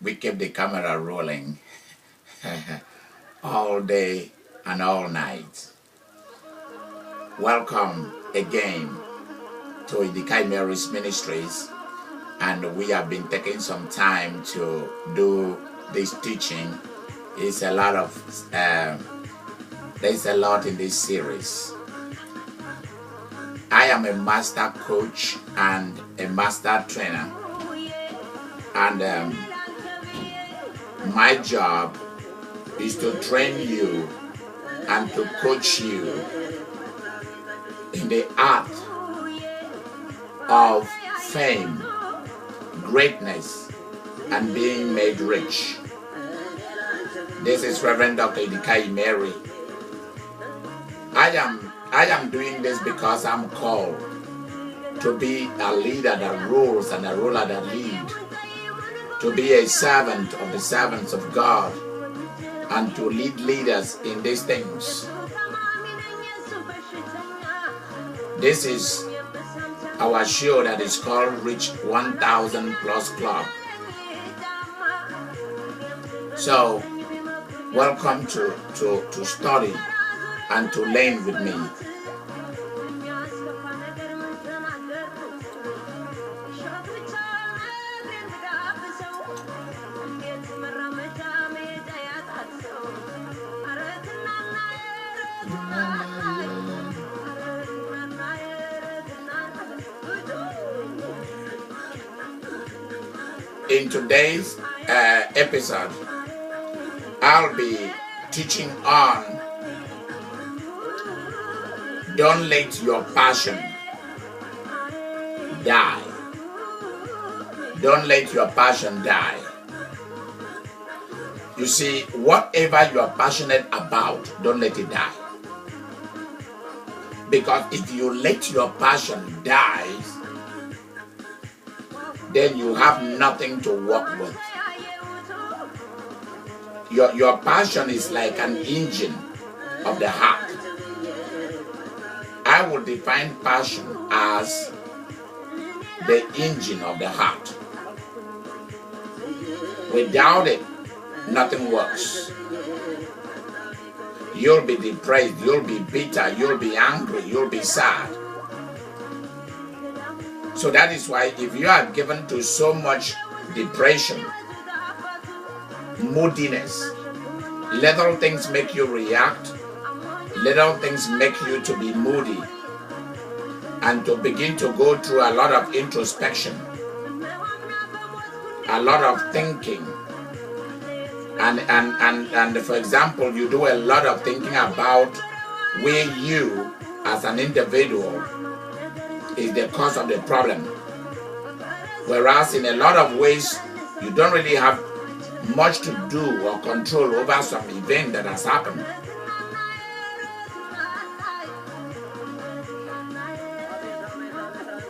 we keep the camera rolling all day and all night. Welcome again to Idika Imeri's Ministries, and we have been taking some time to do this teaching. It's a lot of there's a lot in this series. I am a master coach and a master trainer, and my job is to train you and to coach you in the art of fame, greatness, and being made rich. This is Reverend Dr. Idika Imeri. I am doing this because I'm called to be a leader that rules and a ruler that leads, to be a servant of the servants of God, and to lead leaders in these things. This is our show that is called Reach 1000 Plus Club. So, welcome to study and to learn with me. In today's episode, I'll be teaching on don't let your passion die. Don't let your passion die. You see, whatever you are passionate about, don't let it die. Because if you let your passion die, then you have nothing to work with. Your passion is like an engine of the heart. I would define passion as the engine of the heart. Without it, nothing works. You'll be depressed, you'll be bitter, you'll be angry, you'll be sad. So that is why if you are given to so much depression, moodiness, little things make you react, little things make you to be moody and to begin to go through a lot of introspection, a lot of thinking, and for example, you do a lot of thinking about where you as an individual is the cause of the problem. Whereas in a lot of ways, you don't really have much to do or control over some event that has happened.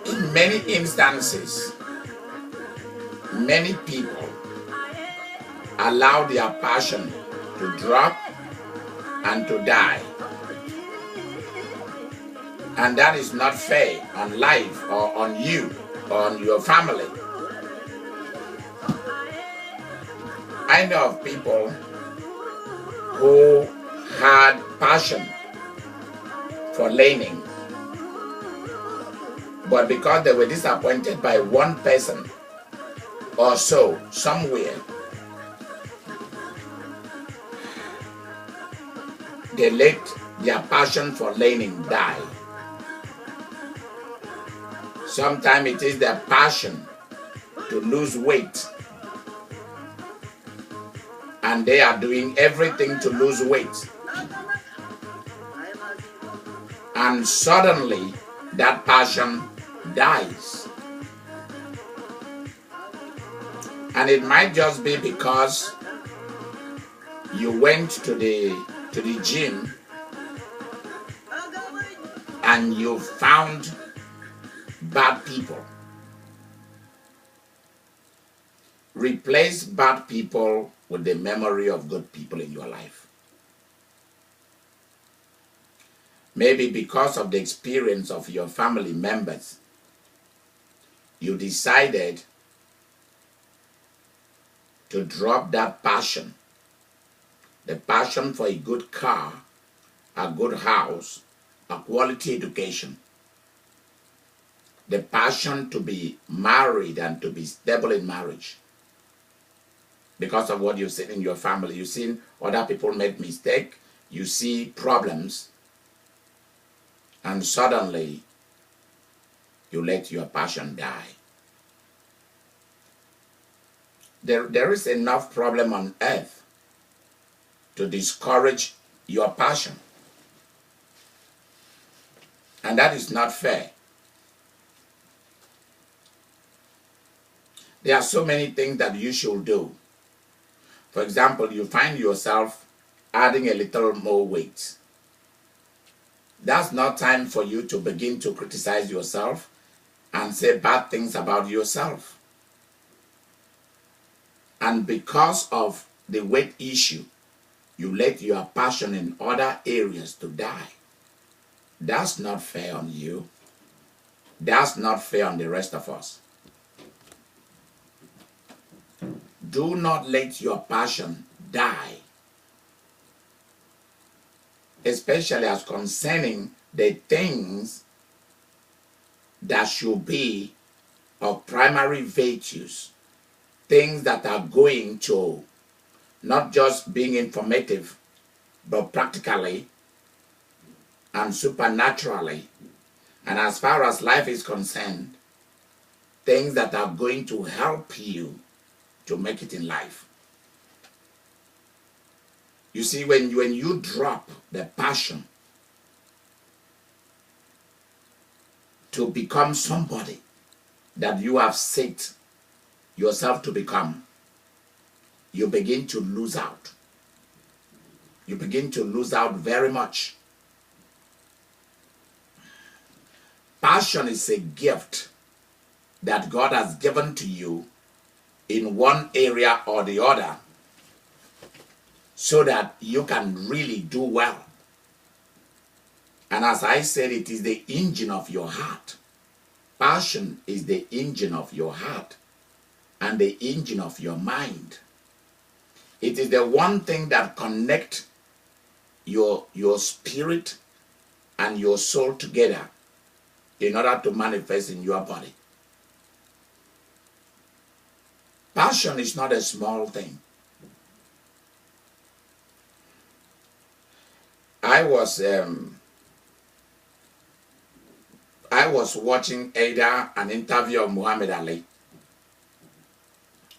In many instances, many people allow their passion to drop and to die. And that is not fair on life or on you or on your family. I know of people who had passion for learning, but because they were disappointed by one person or so somewhere, they let their passion for learning die. Sometimes it is their passion to lose weight, and they are doing everything to lose weight. And suddenly, that passion dies. And it might just be because you went to the gym and you found bad people. Replace bad people with the memory of good people in your life. Maybe because of the experience of your family members, you decided to drop that passion, the passion for a good car, a good house, a quality education, the passion to be married and to be stable in marriage. Because of what you've seen in your family, you've seen other people make mistakes, you see problems, and suddenly you let your passion die. There is enough problem on earth to discourage your passion. And that is not fair. There are so many things that you should do. For example, you find yourself adding a little more weight. That's not time for you to begin to criticize yourself and say bad things about yourself. And because of the weight issue, you let your passion in other areas to die. That's not fair on you. That's not fair on the rest of us. Do not let your passion die, especially as concerning the things that should be of primary virtues, things that are going to not just being informative, but practically and supernaturally, and as far as life is concerned, things that are going to help you to make it in life. You see, when you drop the passion to become somebody that you have set yourself to become, you begin to lose out. You begin to lose out very much. Passion is a gift that God has given to you in one area or the other so that you can really do well. And as I said, it is the engine of your heart. Passion is the engine of your heart and the engine of your mind. It is the one thing that connects your spirit and your soul together in order to manifest in your body. Passion is not a small thing. I was watching either an interview of Muhammad Ali,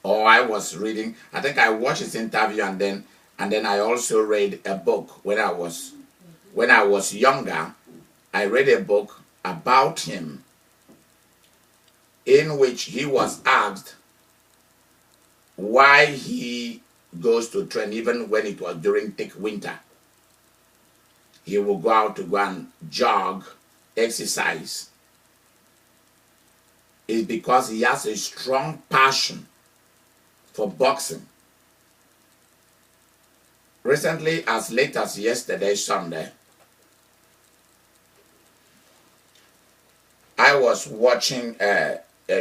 or I was reading. I think I watched his interview, and then I also read a book when I was younger. I read a book about him in which he was asked why he goes to train even when it was during thick winter. He will go out to go and jog, exercise. It's because he has a strong passion for boxing. Recently, as late as yesterday, Sunday, I was watching a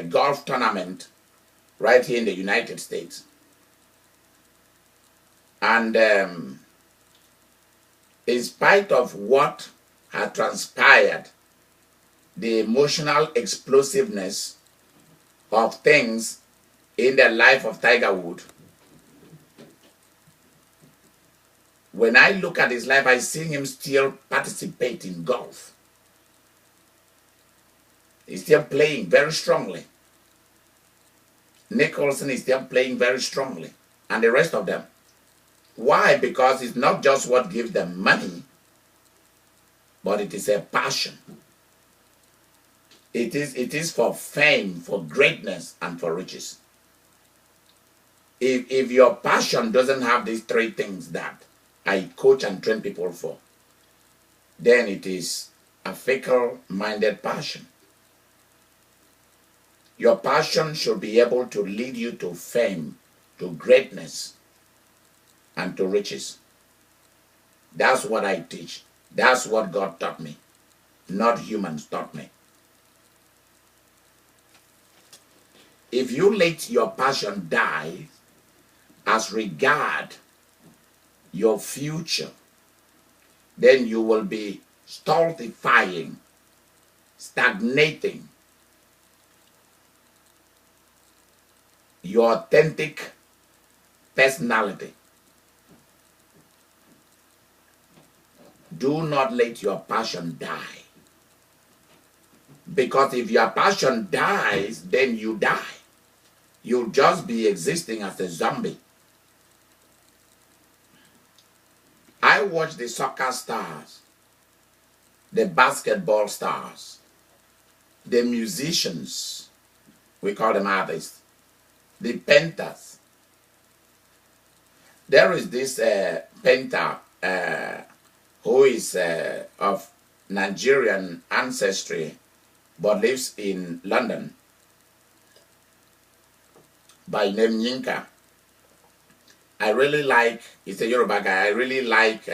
golf tournament right here in the United States. And in spite of what had transpired, the emotional explosiveness of things in the life of Tiger Woods, when I look at his life, I see him still participate in golf. He's still playing very strongly. Nicholson is still playing very strongly, and the rest of them. Why? Because it's not just what gives them money, but it is a passion. It is for fame, for greatness, and for riches. If your passion doesn't have these three things that I coach and train people for, then it is a fickle-minded passion. Your passion should be able to lead you to fame, to greatness, and to riches. That's what I teach. That's what God taught me, not humans taught me. If you let your passion die as regard your future, then you will be stultifying, stagnating your authentic personality. Do not let your passion die. Because if your passion dies, then you die. You'll just be existing as a zombie. I watch the soccer stars, the basketball stars, the musicians, we call them artists, the painters. There is this painter who is of Nigerian ancestry but lives in London by name Yinka. I really like, he's a Yoruba guy, I really like,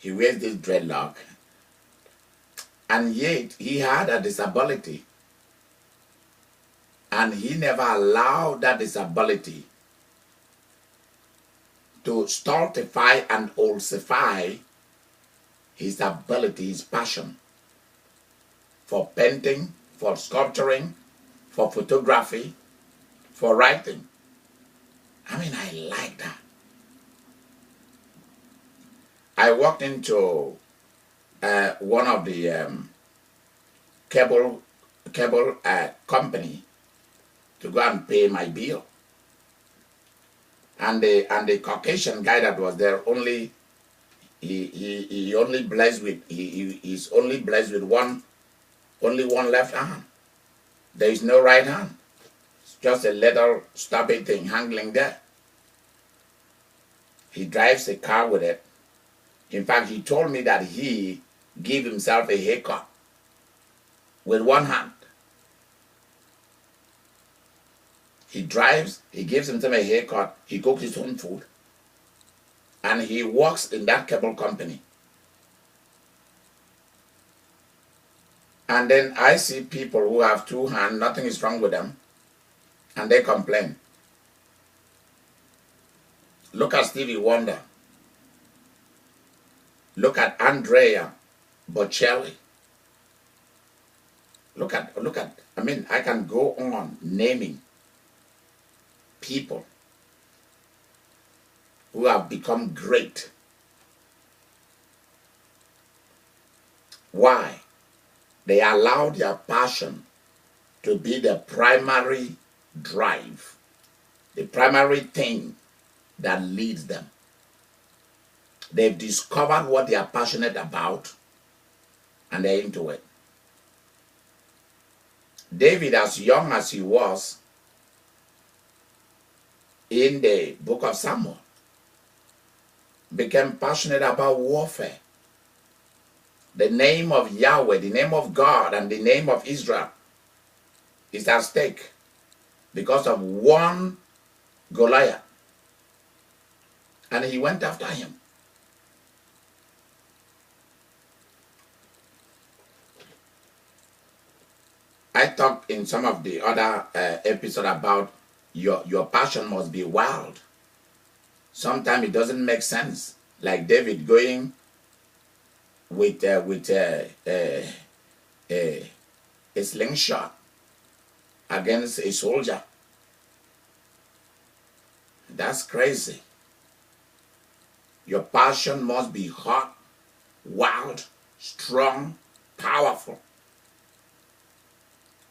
he wears this dreadlock, and yet he had a disability, and he never allowed that disability to stultify and falsify his ability, his passion for painting, for sculpturing, for photography, for writing. I mean, I like that. I walked into one of the cable company to go and pay my bill, and the Caucasian guy that was there only he's only blessed with only one left hand. There is no right hand. It's just a little stubby thing hanging there. He drives a car with it. In fact, he told me that he gave himself a haircut with one hand. He drives, he gives himself a haircut, he cooks his own food, and he works in that cable company. And then I see people who have two hands, nothing is wrong with them, and they complain. Look at Stevie Wonder. Look at Andrea Bocelli. Look at, I mean, I can go on naming people who have become great. Why? They allowed their passion to be the primary drive, the primary thing that leads them. They've discovered what they are passionate about, and they're into it. David, as young as he was, in the book of Samuel, became passionate about warfare. The name of Yahweh, the name of God, and the name of Israel is at stake because of one Goliath. And he went after him. I talked in some of the other episodes about your passion must be wild. Sometimes it doesn't make sense. Like David going with a slingshot against a soldier. That's crazy. Your passion must be hot, wild, strong, powerful.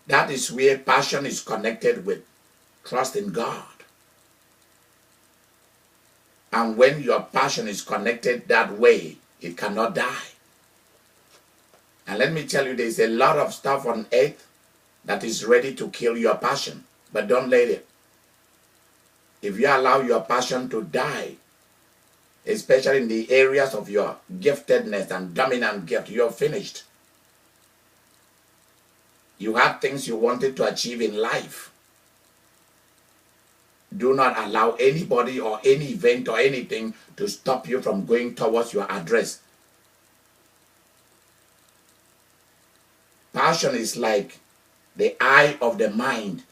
That is where passion is connected with trust in God. And when your passion is connected that way, it cannot die. And let me tell you, there's a lot of stuff on earth that is ready to kill your passion, but don't let it. If you allow your passion to die, especially in the areas of your giftedness and dominant gift, you're finished. You had things you wanted to achieve in life. Do not allow anybody or any event or anything to stop you from going towards your address. Passion is like the eye of the mind.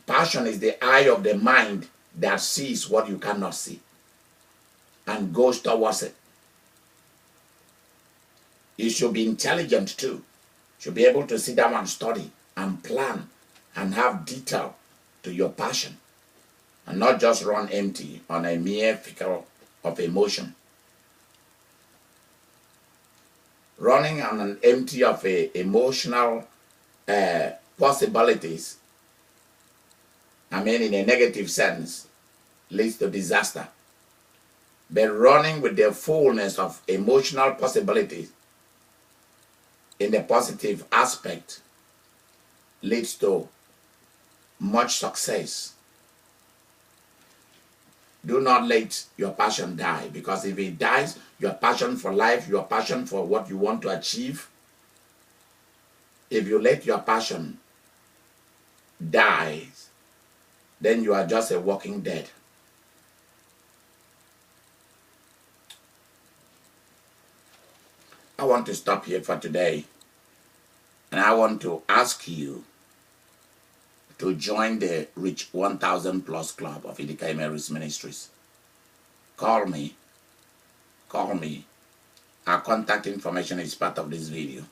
Passion is the eye of the mind that sees what you cannot see and goes towards it. You should be intelligent too. You should be able to sit down and study and plan and have detail to your passion and not just run empty on a mere figure of emotion. Running on an empty of emotional possibilities, I mean in a negative sense, leads to disaster. But running with the fullness of emotional possibilities in the positive aspect leads to much success. Do not let your passion die, because if it dies, your passion for life, your passion for what you want to achieve, if you let your passion die, then you are just a walking dead. I want to stop here for today, and I want to ask you to join the Reach 1000 Plus Club of Idika Imeri's Ministries. Call me. Our contact information is part of this video.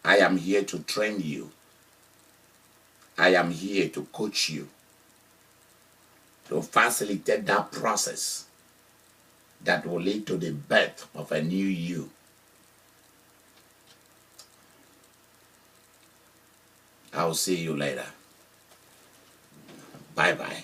I am here to train you. I am here to coach you, to facilitate that process that will lead to the birth of a new you. I'll see you later. Bye-bye.